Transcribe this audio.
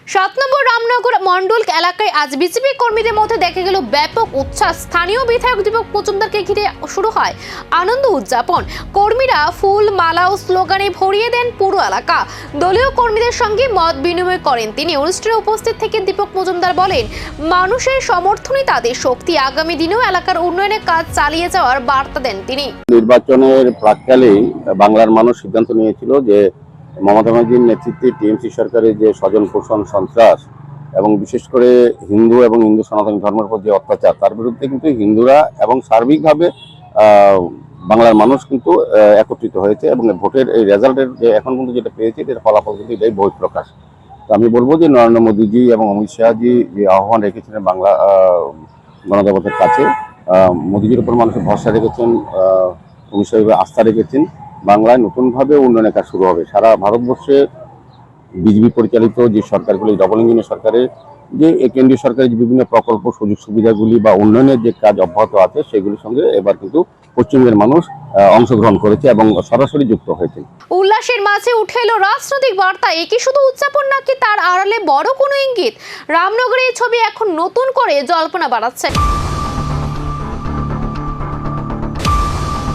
সাত নম্বর রামনগর মন্ডল এলাকায় আজ বিজেপি কর্মীদের মধ্যে দেখা গেল ব্যাপক উচ্ছ্বাস। স্থানীয় বিধায়ক দীপক মজুমদারকে ঘিরে শুরু হয় আনন্দ উদযাপন। কর্মীরা ফুল, মালা ও স্লোগানে ভরিয়ে দেন পুরো এলাকা। দলীয় কর্মীদের সঙ্গে মত বিনিময় করেন তিনি। অনুষ্ঠানে উপস্থিত থেকে দীপক মজুমদার বলেন, মানুষের সমর্থনই তাদের শক্তি। আগামী দিনেও এলাকার উন্নয়নের কাজ চালিয়ে যাওয়ার বার্তা দেন তিনি। নির্বাচনের প্রাক্কালেই বাংলার মানুষ সিদ্ধান্ত নিয়েছিল যে মমতা ব্যানার্জির নেতৃত্বে টিএমসি সরকারের যে স্বজন পোষণ সন্ত্রাস এবং বিশেষ করে হিন্দু এবং হিন্দু সনাতন ধর্মের উপর যে অত্যাচার, তার বিরুদ্ধে কিন্তু হিন্দুরা এবং সার্বিকভাবে বাংলার মানুষ কিন্তু একত্রিত হয়েছে এবং ভোটের এই রেজাল্টের যে এখন কিন্তু যেটা পেয়েছে এটার ফলাফল কিন্তু এটাই বহিঃপ্রকাশ। তো আমি বলবো যে নরেন্দ্র মোদীজি এবং অমিত শাহজি যে আহ্বান রেখেছিলেন বাংলা গণদেবতার কাছে, মোদীজির উপর মানুষের ভরসা রেখেছেন, অমিত শাহ আস্থা রেখেছেন, বাংলায় নতুনভাবে উন্নয়নের কাজ শুরু হবে। সারা ভারতবর্ষে বিজেপি পরিচালিত যে সরকারগুলি, ডবল ইঞ্জিনের সরকারের যে কেন্দ্রীয় সরকারের যে বিভিন্ন প্রকল্প, সুযোগ সুবিধাগুলি বা উন্নয়নের যে কাজ অব্যাহত আছে সেগুলির সঙ্গে এবার কিন্তু পশ্চিমবঙ্গের মানুষ অংশগ্রহণ করেছে এবং সরাসরি যুক্ত হয়েছে। উল্লাসের মাঝে উঠে এলো রাজনৈতিক বার্তা। একই শুধু উদযাপন নাকি তার আড়ালে বড় কোনো ইঙ্গিত? রামনগরের এই ছবি এখন নতুন করে জল্পনা বাড়াচ্ছে।